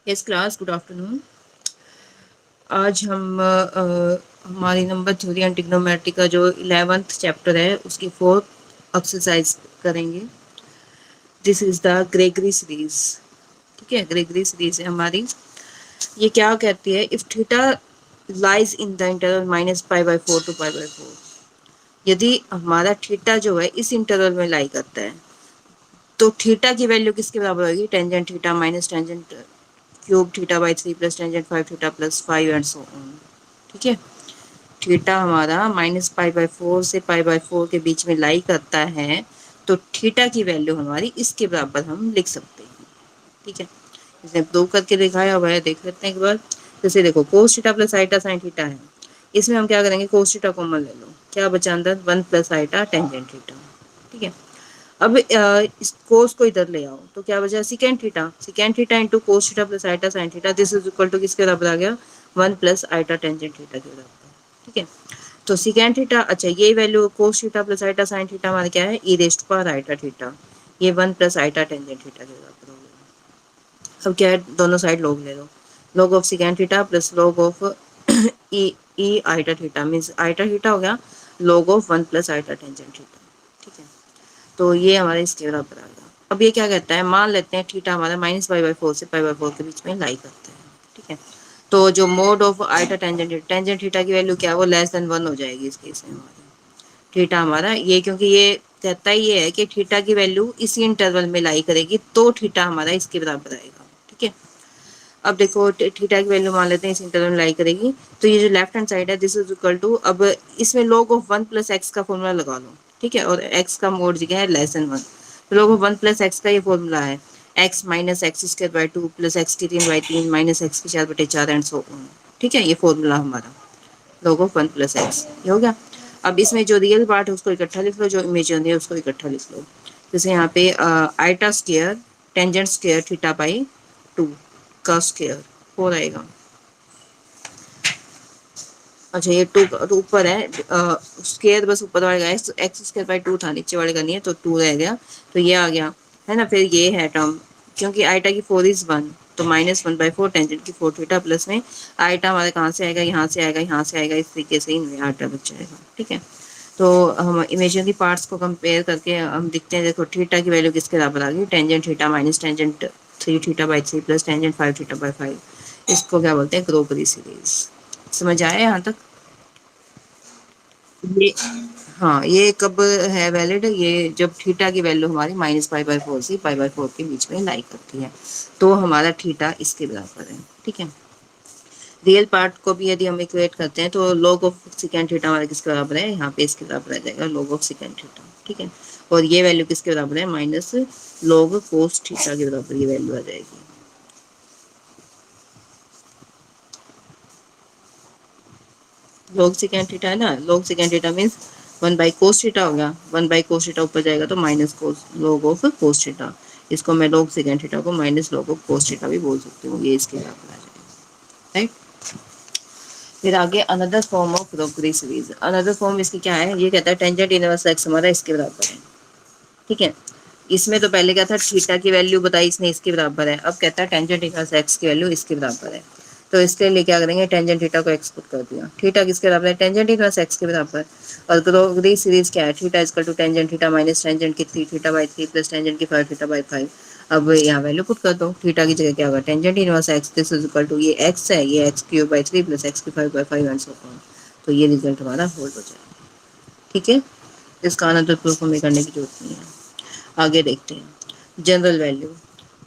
Yes class, good afternoon. आज हम हमारी नंबर थ्योरी एंड ट्रिग्नोमेट्री का जो 11th चैप्टर है उसकी 4th एक्सरसाइज करेंगे। This is the Gregory series. ठीक है, ग्रेगरी सीरीज है हमारी। ये क्या कहती है, if theta lies in the interval -π/4 to π/4, यदि हमारा थीटा जो है इस इंटरवल में लाई करता है तो थीटा की वैल्यू किसके बराबर होगी, tangent theta minus tangent cube theta by 3 plus tangent 5 theta plus 5 and so on. ठीक है, थीटा हमारा -π/4 से π/4 के बीच में लाई करता है तो थीटा की वैल्यू हमारी इसके बराबर हम लिख सकते हैं। ठीक है, इसने प्रूव करके दिखाया हुआ है, देख लेते हैं एक बार। जैसे देखो, cos theta plus iota sine theta है, इसमें हम क्या करेंगे, कोस थीटा कॉमन ले लो, क्या बचा अंदर, 1 प्लस आइटा टेंजेंट थीटा। ठीक है, अब इस कोस को इधर ले आओ तो क्या बचा, secant theta, secant theta into cos theta plus iota sine theta, this is equal to किसके बराबर आ गया, 1 प्लस आइटा टेंजेंट थीटा के बराबर। ठीक है, तो सिकेंड थीटा, अच्छा ये value cos theta plus iota sine theta हमारा क्या है, e raised power iota theta, ये 1 प्लस आइटा टेंजेंट थीटा के बराबर हो गया। अब क्या है, दोनों साइड लॉग ले लो, log of secant theta plus log of e e iota theta means iota theta हो गया log of 1 plus iota tangent theta. ठीक है, तो ये हमारे इसके बराबर आ गया। अब ये क्या कहता है, मान लेते हैं थीटा हमारा -π/4 से π/4 के बीच में लाई करता है। ठीक है, तो जो mod of iota tangent tangent theta की वैल्यू क्या है, वो लेस देन 1 हो जाएगी इस केस में हमारी। थीटा हमारा ये, क्योंकि ये कहता ही ये है कि थीटा की वैल्यू इसी इंटरवल में लाई करेगी तो थीटा हमारा इसके बराबर आएगा। ठीक है, अब देखो थीटा की वैल्यू मान लेते हैं इस इंटरवल में लाई करेगी, तो ये जो लेफ्ट हैंड साइड है दिस इज इक्वल टू, अब इसमें log ऑफ 1 प्लस एक्स का फॉर्मूला लगा लो। ठीक है, और x का मोड क्या है, लेस देन 1, तो log ऑफ 1 प्लस एक्स का ये फॉर्मूला है x minus x square by 2 plus x की 3/3 माइनस एक्स की 4/4 एंड सो ऑन। ठीक है, ये फॉर्मूला हमारा log ऑफ 1 प्लस एक्स ये हो गया। अब इसमें जो रियल पार्ट है उसको इकट्ठा लिख लो, जो इमेजिनरी है उसको इकट्ठा लिख लो। जैसे यहाँ पे iota square tangent square theta by 2 का स्क्वायर 4 आएगा। अच्छा, ये 2 ऊपर है, स्क्वायर बस ऊपर वाले का एक्स स्क्वायर बाई 2 था, नीचे वाले का नहीं है, तो 2 रह गया, तो ये आ गया है ना। फिर ये है टर्म, क्योंकि आइटा की 4 इज 1, तो -1/4 टेंजेंट की 4 थीटा प्लस में आइटा हमारे कहाँ से आएगा, यहाँ से आएगा, यहाँ से आएगा, इस तरीके से ही आइटा बच जाएगा। ठीक है, तो हम इमेजिनरी पार्ट्स को कंपेयर करके हम दिखते हैं। देखो थीटा की वैल्यू किसके बराबर आ गई, tangent theta minus tangent 3 theta by 3 plus tangent 5 theta by 5। इसको क्या बोलते हैं, ग्रोगरी सीरीज। समझ आया यहाँ तक? ये, हाँ, ये कब है वैलिड, ये जब थीटा की वैल्यू हमारी -π/4 से π/4 के बीच में लाई करती है, तो हमारा थीटा इसके बराबर है। ठीक है, रियल पार्ट को भी यदि हम इक्वेट करते हैं तो log ऑफ सेकेंड थीटा हमारे किसके बराबर है, यहाँ पे इसके बराबर आ जाएगा log ऑफ सेकेंड थीटा। ठीक है, और ये वैल्यू किसके बराबर है, माइनस log कोस थीटा के बराबर ये वैल्यू आ जाएगी। log सेकेंड थीटा है ना, log second theta means 1/cos theta हो गया, 1/cos थीटा ऊपर जाएगा तो minus cos log of cos theta. इसको मैं log सेकेंड थीटा को minus log of cos theta भी बोल सकती हूँ, ये इसके बराबर आ जाएगा। राइट, फिर आगे another form of Gregory series. Another form इसकी क्या है, ये कहता है टेंजेंट इनवर्स एक्स हमारा इसके बराबर है। ठीक है, इसमें तो पहले क्या था, थीटा की वैल्यू बताई इसने इसके बराबर है, अब कहता है टेंजेंट इनवर्स एक्स की वैल्यू इसके बराबर है। तो इसके लिए क्या करेंगे, टेंजेंट थीटा को एक्स पुट कर दिया, थीटा किसके बराबर है, टेंजेंट इनवर्स एक्स के बराबर। और ग्रोगरी सीरीज क्या है, theta equal to tangent theta minus tangent की 3 थीटा बाई 3 प्लस टेंजेंट की 5 थीटा बाई 5। अब यहाँ वैल्यू पुट कर दो, थीटा की जगह क्या होगा, tangent inverse x this is equal to, ये एक्स है, ये x cube by 3 plus x की 5 बाई 5 एंड सो ऑन। तो ये रिजल्ट हमारा होल्ड हो जाएगा। ठीक है, इसका अनदर प्रूफ हमें करने की जरूरत नहीं है। आगे देखते हैं जनरल वैल्यू।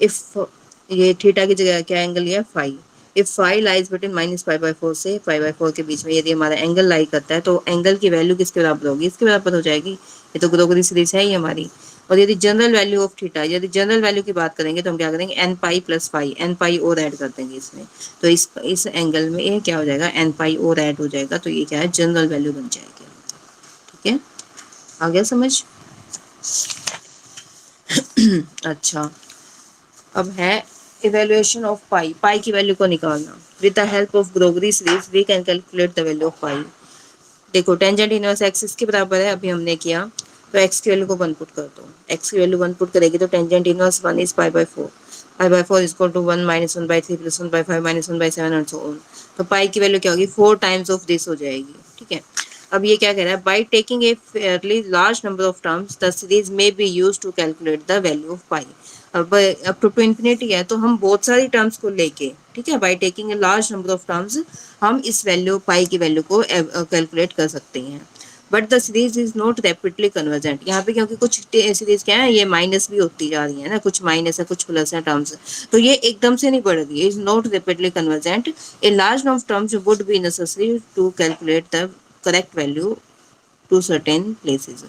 इफ ये थीटा की जगह क्या एंगल लिया, phi. If phi lies between -π/4 से π/4 के बीच में यदि हमारा एंगल लाई करता है तो एंगल की वैल्यू किसके बराबर होगी, इसके बराबर हो जाएगी। ये तो ग्रोगरी सीरीज है ही हमारी। और यदि जनरल वैल्यू ऑफ थीटा, यदि जनरल वैल्यू की बात करेंगे तो हम क्या करेंगे, n pi plus phi, n pi और ऐड कर देंगे इसमें, तो इस एंगल में ये क्या हो जाएगा, एन पाई और ऐड हो जाएगा, तो ये क्या है, जनरल वैल्यू बन जाएगी। ठीक है, आ गया समझ? अच्छा, अब है इवेल्युएशन ऑफ पाई, पाई की वैल्यू को निकालना। With the help of Gregory series we can calculate the value of pi. देखो टेंजेंट इनवर्स एक्सिस के बराबर है, अभी हमने किया, तो एक्स की वैल्यू को 1 पुट कर दो, एक्स की वैल्यू 1 पुट करेगी तो tangent inverse 1 is pi by 4, pi by 4 is equal to 1 minus 1 by 3 plus 1 by 5 minus 1 by 7 and so on. तो पाई की वैल्यू क्या होगी, 4 टाइम्स ऑफ दिस हो जाएगी। ठीक है, अब ये क्या कह रहा है, by taking a fairly large number of terms the series में we use to calculate the value of pi. अब टू इन्फिनिटी है तो हम बहुत सारी टर्म्स को लेके, ठीक है, by taking A large number of terms हम इस वैल्यू पाई की वैल्यू को कैलकुलेट कर सकते हैं। But the series is not rapidly convergent, यहाँ पे क्योंकि कुछ सीरीज क्या है, ये माइनस भी होती जा रही है ना, कुछ माइनस है कुछ प्लस है टर्म्स, तो ये एकदम से नहीं बढ़ रही है, is not rapidly convergent, a large number of terms would be necessary to calculate the correct value to certain places.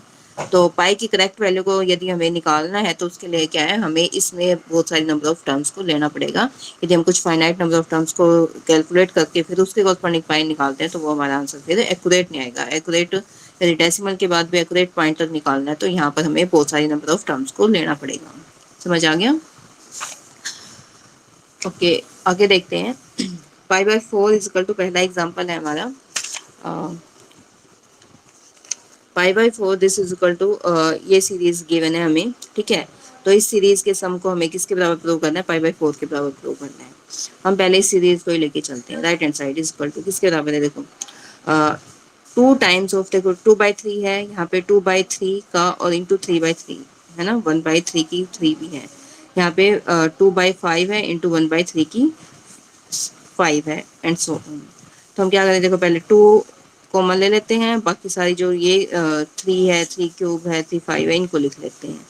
तो पाई की करेक्ट वैल्यू को यदि हमें निकालना है तो उसके लिए क्या है, हमें इसमें बहुत सारी नंबर ऑफ टर्म्स को लेना पड़ेगा। यदि हम कुछ फाइनाइट नंबर ऑफ टर्म्स को कैलकुलेट करके फिर उसके कॉरस्पॉन्डिंग पाई निकालते हैं तो वो हमारा आंसर फिर एक्यूरेट नहीं आएगा। एक्यूरेट यदि डेसिमल के बाद भी एक्यूरेट पॉइंट तक निकालना है तो यहाँ पर हमें बहुत सारी नंबर ऑफ टर्म्स को लेना पड़ेगा। समझ आ गया? ओके, आगे देखते हैं। Pi by 4 is equal to, पहला एग्जाम्पल है हमारा pi by 4, this is equal to, ये सीरीज गिवन है हमें, ठीक है, तो इस सीरीज के सम को हमें किसके बराबर प्रूव करना है, पाई बाई 4 के बराबर प्रूव करना है। हम पहले इस सीरीज को ही लेके चलते हैं। Right hand side is equal to किसके बराबर है, देखो 2 टाइम्स ऑफ, देखो 2/3 है यहाँ पे, 2/3 का और इंटू 3/3 है ना, 1/3 की 3 भी है यहाँ पे, 2/5 है इंटू 1/3 की 5 है एंड सो ऑन। तो हम क्या करें, देखो पहले 2 कॉमन ले लेते हैं, बाकी सारी जो ये 3 है, 3 क्यूब है, 3 5 है, इनको लिख लेते हैं।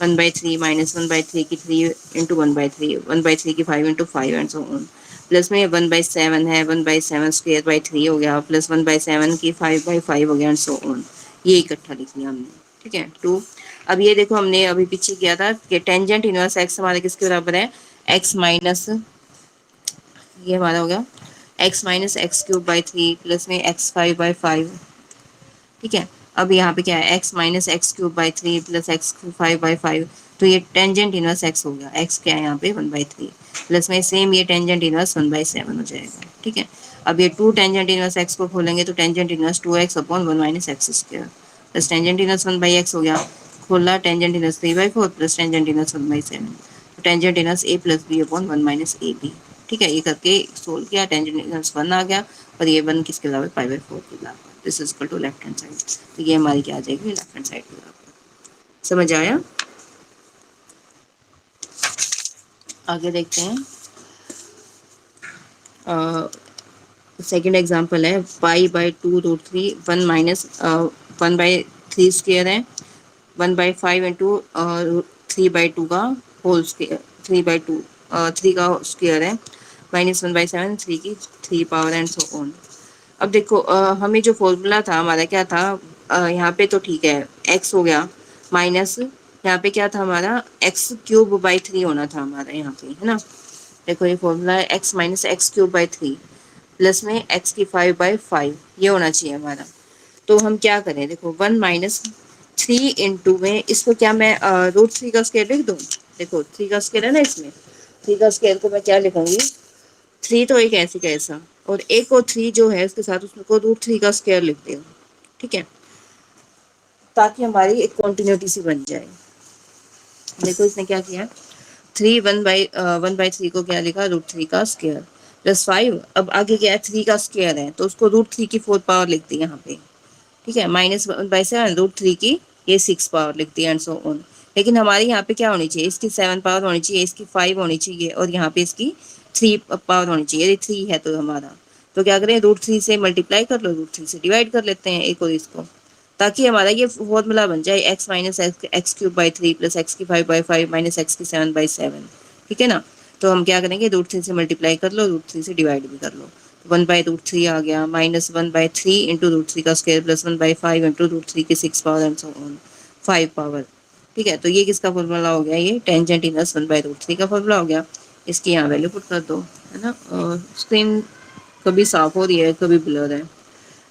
1/3 माइनस 1/3 की 3 इंटू 1/3, 1/3 की 5 into 5 and so on. Plus में 1/7 है, 1/7 स्क्वायर बाई 3 हो गया, प्लस 1/7 की 5/5 हो गया एंड सो ऑन। ये इकट्ठा लिख लिया हमने, ठीक है 2। अब ये देखो हमने अभी पीछे किया था कि टेंजेंट इनवर्स एक्स हमारे किसके बराबर है, एक्स माइनस, ये हमारा हो गया x minus x cube by 3 plus में x5/5, ठीक है। अब यहाँ पे क्या है, x minus x cube by 3 plus x5/5, तो ये टेंजेंट इनवर्स x हो गया, x क्या है यहाँ पे 1/3 प्लस में सेम ये टेंजेंट इनवर्स 1/7 हो जाएगा, ठीक है। अब ये 2 टेंजेंट इनवर्स x को खोलेंगे तो tangent inverse 2x upon 1 minus x square plus tangent inverse 1/x हो गया, खोला tangent inverse 3/4 plus tangent inverse 1/7, तो tangent inverse a plus b upon 1 minus a b, ठीक है। ये करके सोल्व किया, टेंजेंट इनवर्स 1 आ गया और ये 1 किसके बराबर, पाई/4 के बराबर। This is equal to left hand side, तो ये हमारी क्या आ जाएगी, लेफ्ट हैंड साइड के बराबर। समझ आया? आगे देखते हैं। सेकेंड एग्जाम्पल है पाई/2√3 1 माइनस 1/3 स्क्वायर है, 1/5 इंटू 3/2 का होल स्क्वायर, 3/2 3 का स्क्वायर है, माइनस 1/7 3 की 3 पावर एंड सो ऑन। अब देखो हमें जो फॉर्मूला था हमारा क्या था, यहाँ पे तो ठीक है x हो गया, माइनस यहाँ पे क्या था हमारा, x³/3 होना था हमारा यहाँ पे, है ना। देखो ये फॉर्मूला है x माइनस x³/3 प्लस में x की 5/5, ये होना चाहिए हमारा। तो हम क्या करें, देखो 1 माइनस 3 इंटू में इसको क्या मैं √3 का स्क्वायर लिख दूँ, देखो 3 का स्क्वायर है ना इसमें, 3 का स्क्वायर को मैं क्या लिखूंगी, 3 तो एक ऐसी कैसा, और एक और 3 जो है उसके साथ उसको √3 का स्क्वायर लिखते हो, ठीक है, ताकि हमारी एक कॉन्टिन्यूटी सी बन जाए। देखो इसने क्या किया, 3 1/3 को क्या लिखा, √3 का स्क्वायर प्लस 5, अब आगे क्या है 3 का स्क्वायर है तो उसको √3 की 4 पावर लिख दी यहाँ पे, ठीक है, माइनस 1/7 √3 की ये 6 पावर लिख दी एंड सो ऑन। लेकिन हमारे यहाँ पे क्या होनी चाहिए, इसकी 7 पावर होनी चाहिए, इसकी 5 होनी चाहिए और यहाँ पे इसकी 3 पावर होनी चाहिए। यदि 3 है तो हमारा, तो क्या करें, √3 से मल्टीप्लाई कर लो, √3 से डिवाइड कर लेते हैं एक और इसको, ताकि हमारा ये फॉर्मूला बन जाए x minus x³/3 plus x की 5/5 माइनस x की 7/7, ठीक है ना। तो हम क्या करेंगे, √3 से मल्टीप्लाई कर लो, √3 से डिवाइड भी कर लो, 1/√3 आ गया, माइनस 1/3 इंटू √3 का स्क्वायर प्लस 1/5 इंटू √3 की 6 power and so on 5 power, ठीक है। तो ये किसका फॉर्मूला हो गया, ये टेंजेंट इनवर्स 1/√3 का फॉर्मूला हो गया। इसकी यहाँ वैल्यू पुट कर दो, है ना। स्क्रीन कभी साफ हो रही है कभी ब्लर है।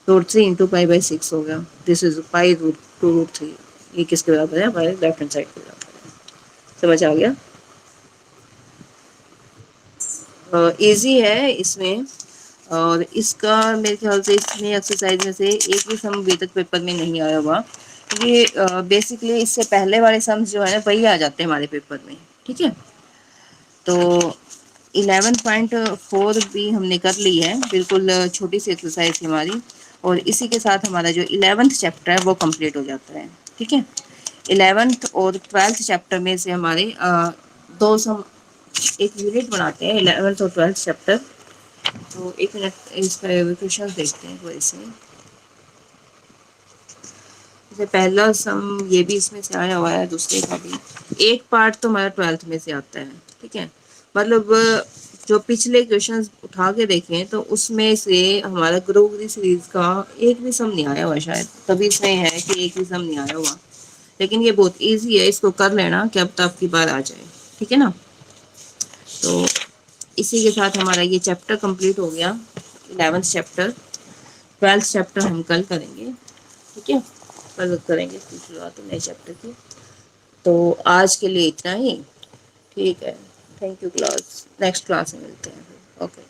√3 इंटू पाई/6 हो गया, दिस इज पाई/2√3, ये किसके बराबर है, हमारे लेफ्ट हैंड साइड के बराबर है। समझ आ गया? इजी है इसमें, और इसका मेरे ख्याल से इसमें एक्सरसाइज में से एक भी सम अभी तक पेपर में नहीं आया हुआ, ये बेसिकली इससे पहले वाले सम्स जो है ना वही आ जाते हैं हमारे पेपर में, ठीक है। तो 11.4 भी हमने कर ली है, बिल्कुल छोटी सी एक्सरसाइज थी हमारी, और इसी के साथ हमारा जो 11th चैप्टर है वो कंप्लीट हो जाता है, ठीक है। 11th और 12th चैप्टर में से हमारे दो सम एक यूनिट बनाते हैं 11th और 12th चैप्टर। तो एक मिनट इसका क्वेश्चन देखते हैं थोड़े से। जैसे पहला सम ये भी इसमें से आया हुआ है, दूसरे का भी एक पार्ट तो हमारा 12th में से आता है, ठीक है। मतलब जो पिछले क्वेश्चंस उठा के देखें तो उसमें से हमारा ग्रोगरी सीरीज का एक भी सम नहीं आया हुआ, शायद तभी इसमें है कि एक भी सम नहीं आया हुआ। लेकिन ये बहुत इजी है, इसको कर लेना कि अब तक की बार आ जाए, ठीक है ना। तो इसी के साथ हमारा ये चैप्टर कंप्लीट हो गया, 11th चैप्टर। 12th चैप्टर हम कल करेंगे, ठीक है। कल करेंगे शुरुआत नए चैप्टर की। तो आज के लिए इतना ही, ठीक है। Thank you class, next class में मिलते हैं, ओके।